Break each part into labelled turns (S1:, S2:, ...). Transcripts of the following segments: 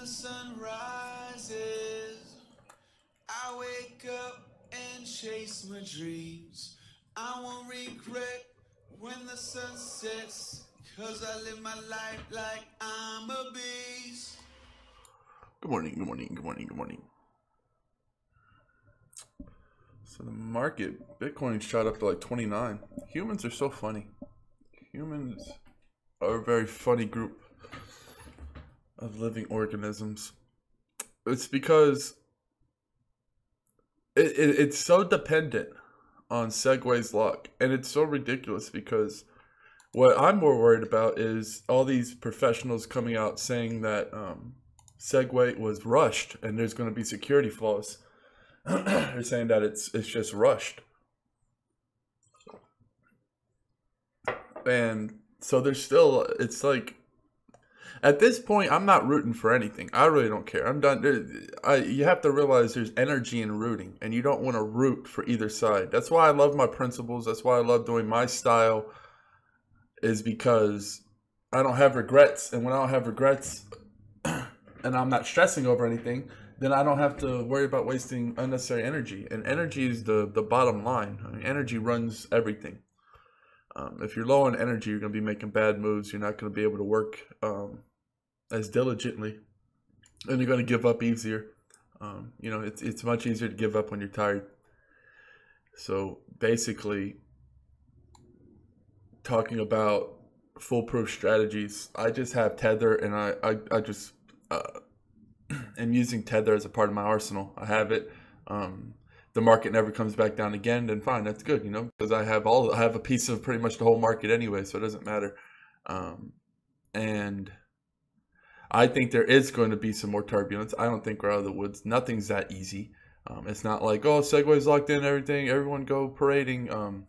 S1: sun rises, I wake up and chase my dreams. I won't regret when the sun sets, cause I live my life like I'm a beast.
S2: Good morning, good morning, good morning, good morning. So the market, Bitcoin shot up to like 29. Humans are so funny. Humans are a very funny group of living organisms. It's because it's so dependent on Segway's luck. And it's so ridiculous because what I'm more worried about is all these professionals coming out saying that Segway was rushed and there's going to be security flaws. They're saying that it's just rushed. And so there's still, it's like, at this point, I'm not rooting for anything. I really don't care. I'm done. You have to realize there's energy in rooting, and you don't want to root for either side. That's why I love my principles. That's why I love doing my style, is because I don't have regrets. And when I don't have regrets and I'm not stressing over anything, then I don't have to worry about wasting unnecessary energy. And energy is the bottom line. I mean, energy runs everything. If you're low on energy, you're going to be making bad moves. You're not going to be able to work as diligently, and you're going to give up easier. You know, it's much easier to give up when you're tired. So basically, talking about foolproof strategies, I just have Tether, and I just am using Tether as a part of my arsenal. I have it. The market never comes back down again, then fine, that's good, you know, because I have a piece of pretty much the whole market anyway, so it doesn't matter. And I think there is going to be some more turbulence. I don't think we're out of the woods. Nothing's that easy. It's not like, oh, Segway's locked in, everything, everyone go parading. And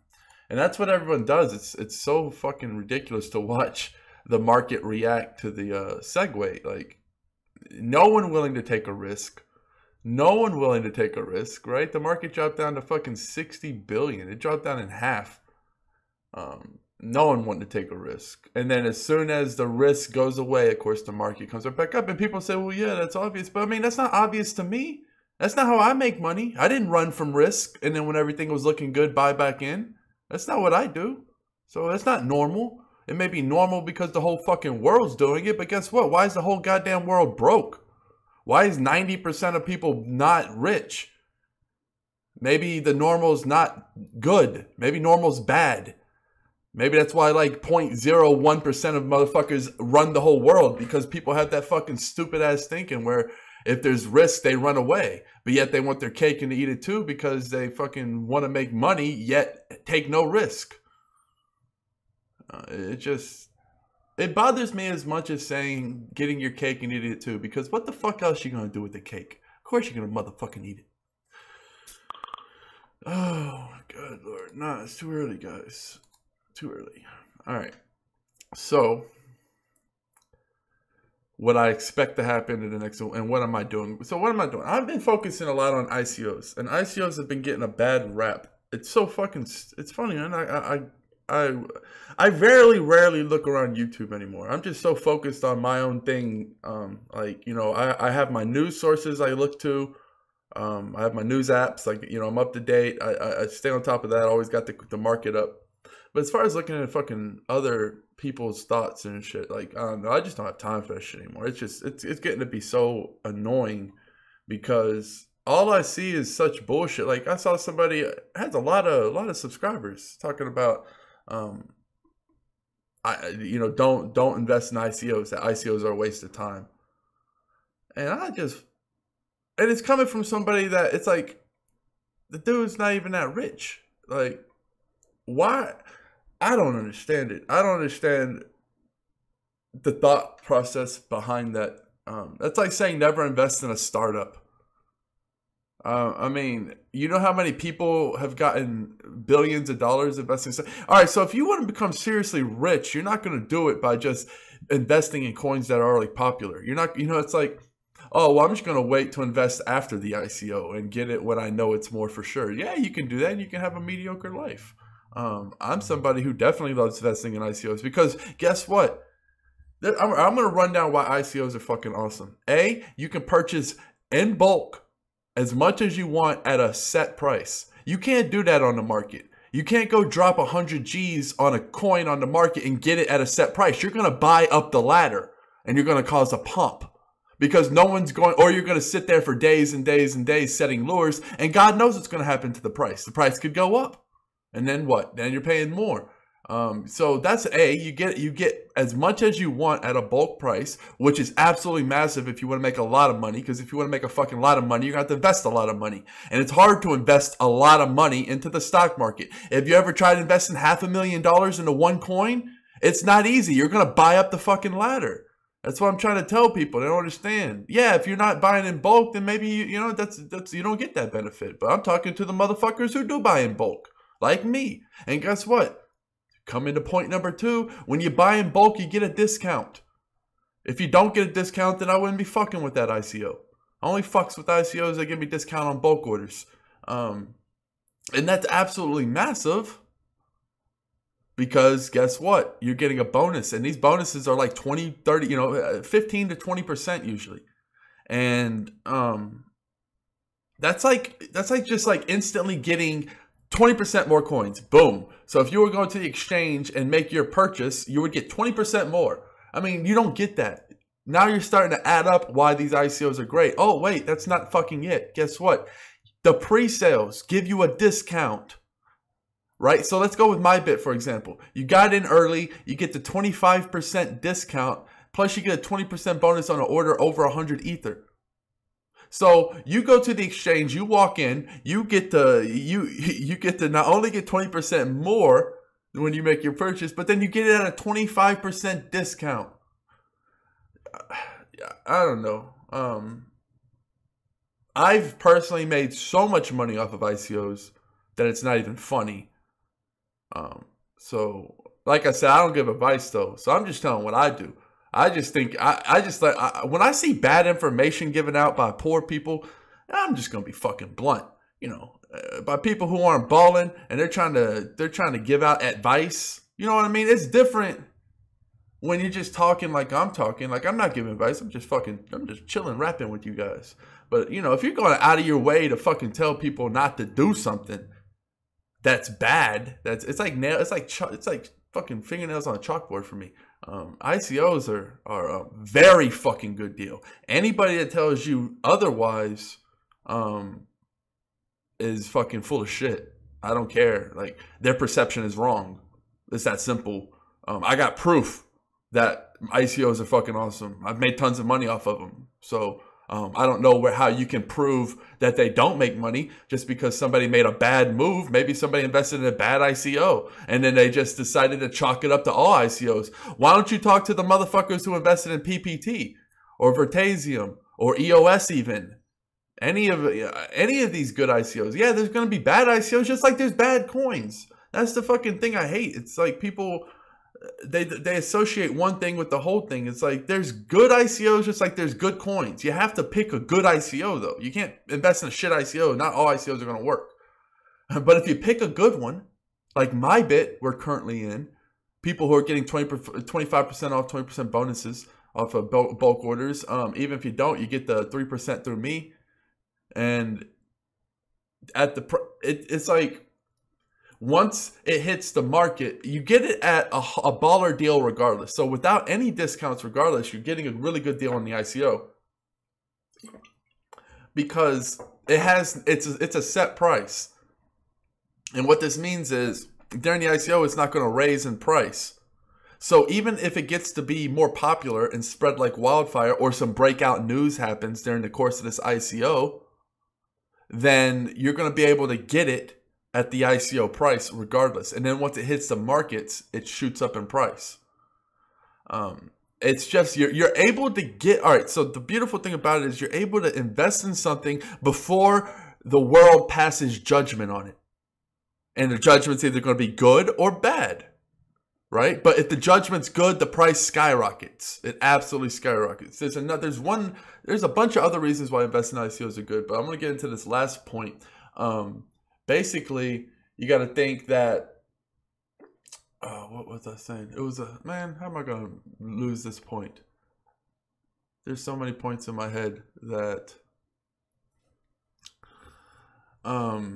S2: that's what everyone does. It's so fucking ridiculous to watch the market react to the Segway. Like, no one willing to take a risk. No one willing to take a risk, right? The market dropped down to fucking 60 billion. It dropped down in half. No one wanting to take a risk. And then as soon as the risk goes away, of course, the market comes right back up. And people say, well, yeah, that's obvious. But I mean, that's not obvious to me. That's not how I make money. I didn't run from risk. And then when everything was looking good, buy back in. That's not what I do. So that's not normal. It may be normal because the whole fucking world's doing it. But guess what? Why is the whole goddamn world broke? Why is 90% of people not rich? Maybe the normal's not good. Maybe normal's bad. Maybe that's why like 0.01% of motherfuckers run the whole world, because people have that fucking stupid ass thinking where if there's risk, they run away. But yet they want their cake and to eat it too because they fucking want to make money yet take no risk. It bothers me as much as saying getting your cake and eating it too, because what the fuck else you gonna do with the cake? Of course you're gonna motherfucking eat it. Oh my god, Lord. Nah, it's too early, guys. Too early. Alright. So, what I expect to happen in the next one, and what am I doing? So what am I doing? I've been focusing a lot on ICOs, and ICOs have been getting a bad rap. It's so fucking, it's funny, man. I rarely look around YouTube anymore. I'm just so focused on my own thing. Like, you know, I have my news sources I look to. I have my news apps. Like, you know, I'm up to date. I stay on top of that. I always got the market up. But as far as looking at fucking other people's thoughts and shit, like, I don't know. I just don't have time for that shit anymore. It's just, it's getting to be so annoying because all I see is such bullshit. Like, I saw somebody has a lot of subscribers talking about, you know, don't invest in ICOs. That ICOs are a waste of time. And and it's coming from somebody that it's like, the dude's not even that rich. Like, why? I don't understand it. I don't understand the thought process behind that. That's like saying never invest in a startup. I mean, you know how many people have gotten billions of dollars investing? All right, so if you want to become seriously rich, you're not going to do it by just investing in coins that are already popular. You're not, you know, it's like, oh, well, I'm just going to wait to invest after the ICO and get it when I know it's more for sure. Yeah, you can do that and you can have a mediocre life. I'm somebody who definitely loves investing in ICOs because guess what? I'm going to run down why ICOs are fucking awesome. A, you can purchase in bulk as much as you want at a set price. You can't do that on the market. You can't go drop 100 G's on a coin on the market and get it at a set price. You're going to buy up the ladder and you're going to cause a pump because no one's going, or you're going to sit there for days and days and days setting lures, and God knows what's going to happen to the price. The price could go up, and then what? Then you're paying more. So that's A, you get as much as you want at a bulk price, which is absolutely massive if you want to make a lot of money, because if you want to make a fucking lot of money, you're going to have to invest a lot of money. And it's hard to invest a lot of money into the stock market. If you ever tried investing $500,000 into one coin, it's not easy. You're going to buy up the fucking ladder. That's what I'm trying to tell people. They don't understand. Yeah, if you're not buying in bulk, then maybe that's you don't get that benefit. But I'm talking to the motherfuckers who do buy in bulk, like me. And guess what? Coming to point number 2, when you buy in bulk, you get a discount. If you don't get a discount, then I wouldn't be fucking with that ICO. I only fucks with ICOs that give me discount on bulk orders. And that's absolutely massive because guess what? You're getting a bonus, and these bonuses are like 20, 30, 15 to 20% usually. And that's like just like instantly getting 20% more coins. Boom. So if you were going to the exchange and make your purchase, you would get 20% more. I mean, you don't get that. Now you're starting to add up why these ICOs are great. Oh, wait, that's not fucking it. Guess what? The pre-sales give you a discount, right? So let's go with MyBit, for example. You got in early, you get the 25% discount, plus you get a 20% bonus on an order over 100 Ether. So you go to the exchange, you walk in, you get to not only get 20% more when you make your purchase, but then you get it at a 25% discount. I don't know. I've personally made so much money off of ICOs that it's not even funny. So like I said, I don't give advice though. So I'm just telling what I do. I just think when I see bad information given out by poor people, I'm just gonna be fucking blunt, by people who aren't balling and they're trying to give out advice. You know what I mean? It's different when you're just talking like I'm talking. Like I'm not giving advice. I'm just chilling, rapping with you guys. But if you're going out of your way to fucking tell people not to do something that's bad, it's like fucking fingernails on a chalkboard for me. ICOs are a very fucking good deal. Anybody that tells you otherwise is fucking full of shit. I don't care. Like their perception is wrong. It's that simple. I got proof that ICOs are fucking awesome. I've made tons of money off of them. So I don't know how you can prove that they don't make money just because somebody made a bad move. Maybe somebody invested in a bad ICO and then they just decided to chalk it up to all ICOs. Why don't you talk to the motherfuckers who invested in PPT or Vertasium or EOS even? Any of these good ICOs. Yeah, there's going to be bad ICOs just like there's bad coins. That's the fucking thing I hate. It's like people... They associate one thing with the whole thing. It's like there's good ICOs just like there's good coins. You have to pick a good ICO though. You can't invest in a shit ICO. Not all ICOs are going to work. But if you pick a good one, like MyBit we're currently in, people who are getting 25% off, 20% bonuses off of bulk orders. Even if you don't, you get the 3% through me. And it's like, once it hits the market, you get it at a baller deal regardless. So without any discounts regardless, you're getting a really good deal on the ICO. Because it's a set price. And what this means is during the ICO, it's not going to raise in price. So even if it gets to be more popular and spread like wildfire, or some breakout news happens during the course of this ICO, then you're going to be able to get it at the ICO price regardless. And then once it hits the markets, it shoots up in price. It's just, you're able to get, all right, so the beautiful thing about it is you're able to invest in something before the world passes judgment on it. And the judgment's either going to be good or bad, right? But if the judgment's good, the price skyrockets. It absolutely skyrockets. There's a bunch of other reasons why investing in ICOs are good, but I'm going to get into this last point. Basically, you got to think that what was I saying? It was a man. How am I gonna lose this point? There's so many points in my head that so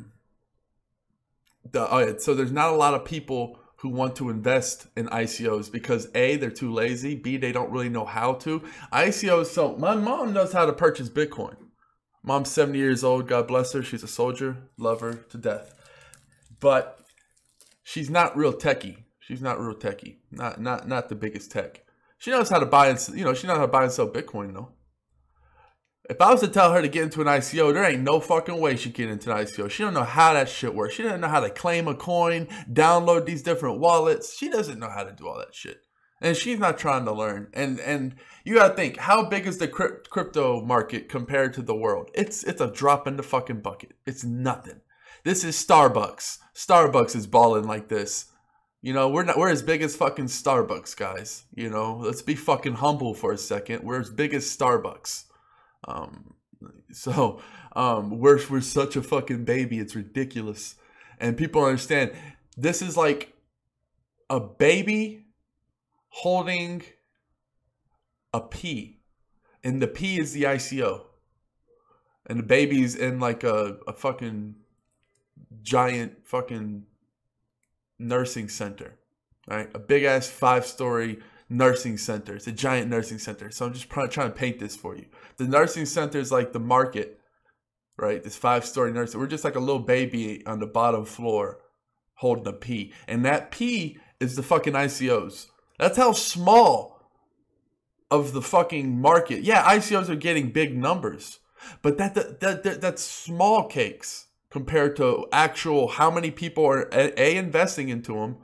S2: there's not a lot of people who want to invest in ICOs because A, they're too lazy, B, they don't really know how to. ICOs, so my mom knows how to purchase Bitcoin. Mom's 70 years old, God bless her, she's a soldier, love her to death. But she's not real techie. She's not real techie. Not the biggest tech. She knows how to buy and she knows how to buy and sell Bitcoin though. If I was to tell her to get into an ICO, there ain't no fucking way she'd get into an ICO. She don't know how that shit works. She doesn't know how to claim a coin, download these different wallets. She doesn't know how to do all that shit. And she's not trying to learn. And you gotta think, how big is the crypto market compared to the world? It's a drop in the fucking bucket. It's nothing. This is Starbucks. Starbucks is balling like this. We're as big as fucking Starbucks, guys. Let's be fucking humble for a second. We're as big as Starbucks. We're such a fucking baby. It's ridiculous. And people understand this is like a baby holding a pea, and the pea is the ICO, and the baby's in like a fucking giant fucking nursing center, right? A big ass 5-story nursing center. It's a giant nursing center. So I'm just trying to paint this for you. The nursing center is like the market, right? This 5-story nursing. We're just like a little baby on the bottom floor holding a pea. And that pea is the fucking ICOs. That's how small of the fucking market. Yeah, ICOs are getting big numbers, but that's small cakes compared to actual how many people are A, investing into them,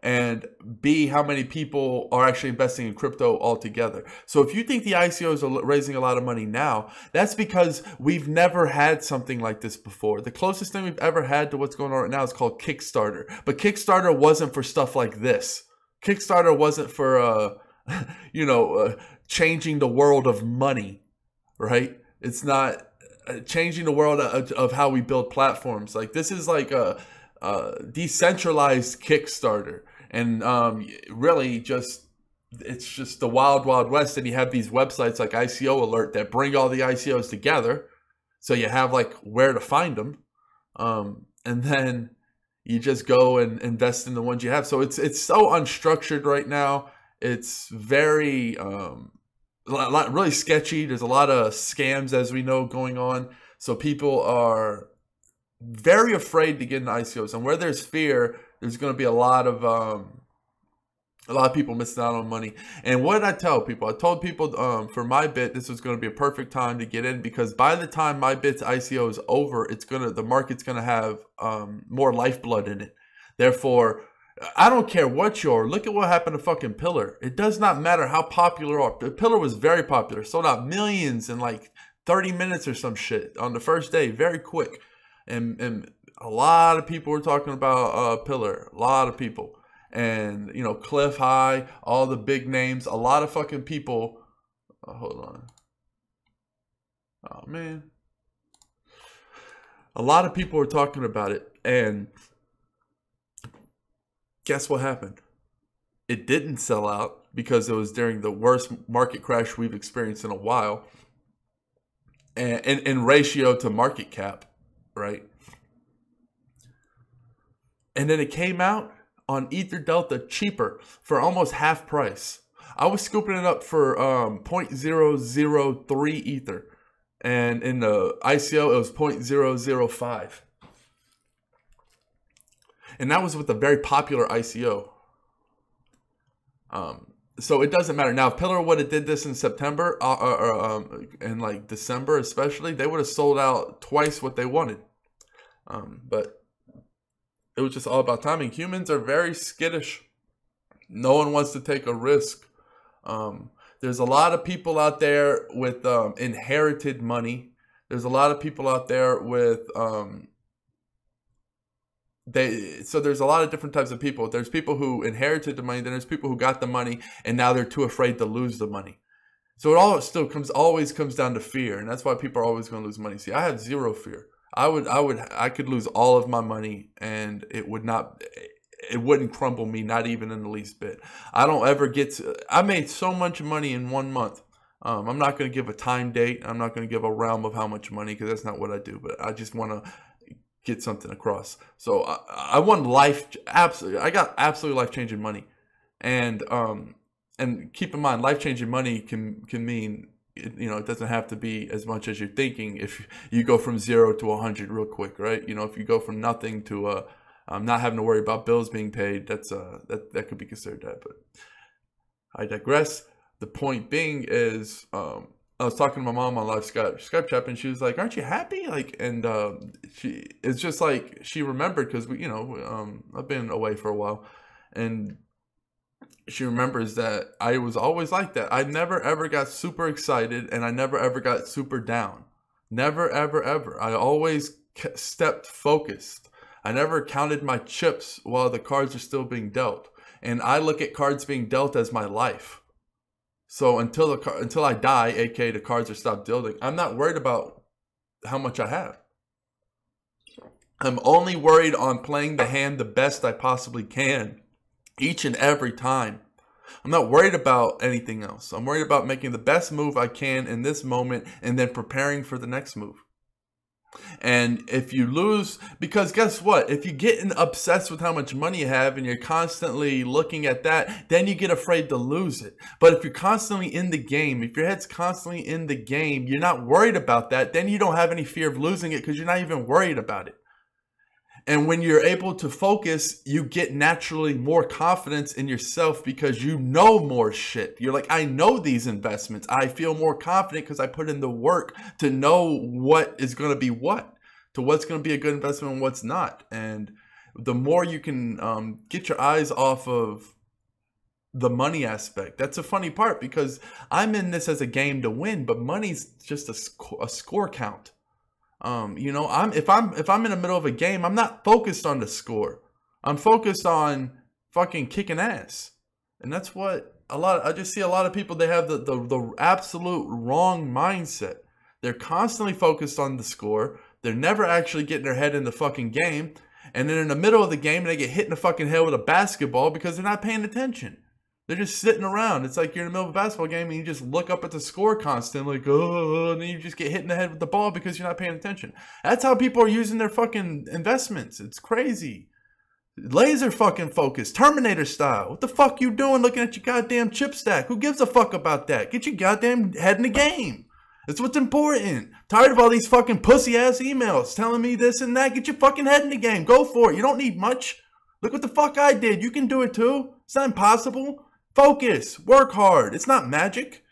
S2: and B, how many people are actually investing in crypto altogether. So if you think the ICOs are raising a lot of money now, that's because we've never had something like this before. The closest thing we've ever had to what's going on right now is called Kickstarter. But Kickstarter wasn't for stuff like this. Kickstarter wasn't for, changing the world of money, right? It's not changing the world of how we build platforms. Like, this is like a decentralized Kickstarter. And really it's just the wild, wild west. And you have these websites like ICO Alert that bring all the ICOs together. So you have like where to find them. And then you just go and invest in the ones you have. So it's so unstructured right now. It's very really sketchy. There's a lot of scams, as we know, going on. So people are very afraid to get into ICOs. And where there's fear, there's going to be a lot of people missing out on money. And what did I tell people? I told people for my bit, this was going to be a perfect time to get in, because by the time my bit's ICO is over, the market's going to have more lifeblood in it. Therefore, I don't care what you're. Look at what happened to fucking Pillar. It does not matter how popular you are. Pillar was very popular. Sold out millions in like 30 minutes or some shit on the first day. Very quick. And a lot of people were talking about Pillar. A lot of people. And, Cliff High, all the big names. A lot of fucking people. Hold on. Oh, man. A lot of people were talking about it. And guess what happened? It didn't sell out because it was during the worst market crash we've experienced in a while. And in ratio to market cap, right? And then it came out on Ether Delta cheaper for almost half price. I was scooping it up for 0.003 Ether. And in the ICO, it was 0.005. And that was with a very popular ICO. So it doesn't matter. Now, if Pillar would have did this in September, in like December especially, they would have sold out twice what they wanted. But it was just all about timing. Humans are very skittish. No one wants to take a risk. There's a lot of people out there with inherited money. There's a lot of people out there with... So there's a lot of different types of people. There's people who inherited the money. Then there's people who got the money and now they're too afraid to lose the money. So it always comes down to fear, and that's why people are always going to lose money. See, I have zero fear. I could lose all of my money and it would not. it wouldn't crumble me, not even in the least bit. I don't ever I made so much money in 1 month. I'm not going to give a time date. I'm not going to give a realm of how much money, because that's not what I do. But I just want to get something across. So I won absolutely. I got absolutely life-changing money. And keep in mind, life-changing money can mean, you know, it doesn't have to be as much as you're thinking. If you go from 0 to 100 real quick, right? You know, if you go from nothing to not having to worry about bills being paid, that could be considered that. But I digress. The point being is, I was talking to my mom on live Skype chat, and she was like, "Aren't you happy?" Like, and it's just like she remembered, because we, you know, I've been away for a while, and she remembers that I was always like that. I never ever got super excited, and I never ever got super down. Never ever ever. I always stepped focused. I never counted my chips while the cards are still being dealt, and I look at cards being dealt as my life. So until I die, aka the cards are stopped dealing, I'm not worried about how much I have. I'm only worried on playing the hand the best I possibly can, each and every time. I'm not worried about anything else. I'm worried about making the best move I can in this moment, and then preparing for the next move. And if you lose, because guess what? If you get obsessed with how much money you have and you're constantly looking at that, then you get afraid to lose it. But if you're constantly in the game, if your head's constantly in the game, you're not worried about that, then you don't have any fear of losing it, because you're not even worried about it. And when you're able to focus, you get naturally more confidence in yourself, because you know more shit. You're like, I know these investments. I feel more confident because I put in the work to know what is going to be what's going to be a good investment and what's not. And the more you can get your eyes off of the money aspect. That's a funny part, because I'm in this as a game to win, but money's just a score count. You know, if I'm in the middle of a game, I'm not focused on the score. I'm focused on fucking kicking ass. And that's what I just see a lot of people, they have the absolute wrong mindset. They're constantly focused on the score. They're never actually getting their head in the fucking game. And then in the middle of the game, they get hit in the fucking head with a basketball because they're not paying attention. They're just sitting around. It's like you're in the middle of a basketball game and you just look up at the score constantly, like, oh, and then you just get hit in the head with the ball because you're not paying attention. That's how people are using their fucking investments. It's crazy. Laser fucking focus, Terminator style. What the fuck you doing looking at your goddamn chip stack? Who gives a fuck about that? Get your goddamn head in the game. That's what's important. Tired of all these fucking pussy ass emails telling me this and that. Get your fucking head in the game. Go for it. You don't need much. Look what the fuck I did. You can do it too. It's not impossible. Focus. Work hard. It's not magic.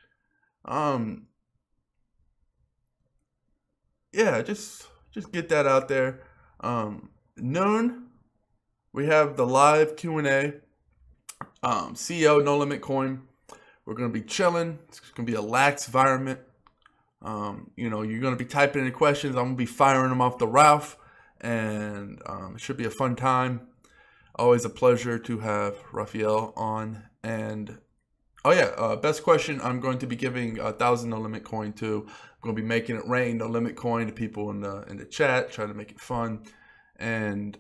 S2: Yeah, just get that out there. Noon, we have the live Q&A. CEO No Limit Coin. We're gonna be chilling. It's gonna be a lax environment. You know, you're gonna be typing in questions. I'm gonna be firing them off the Ralph, and it should be a fun time. Always a pleasure to have Raphael on. And oh yeah, best question I'm going to be giving 1,000 No Limit Coin to. I'm going to be making it rain No Limit Coin to people in the chat, trying to make it fun. And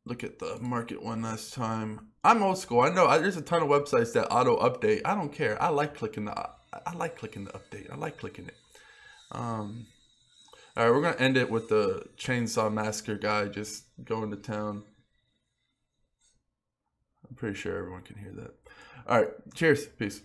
S2: look at the market one last time. I'm old school. I know there's a ton of websites that auto update. I don't care. I like clicking the update. I like clicking it. All right, we're gonna end it with the Chainsaw Massacre guy just going to town. I'm pretty sure everyone can hear that. All right, cheers, peace.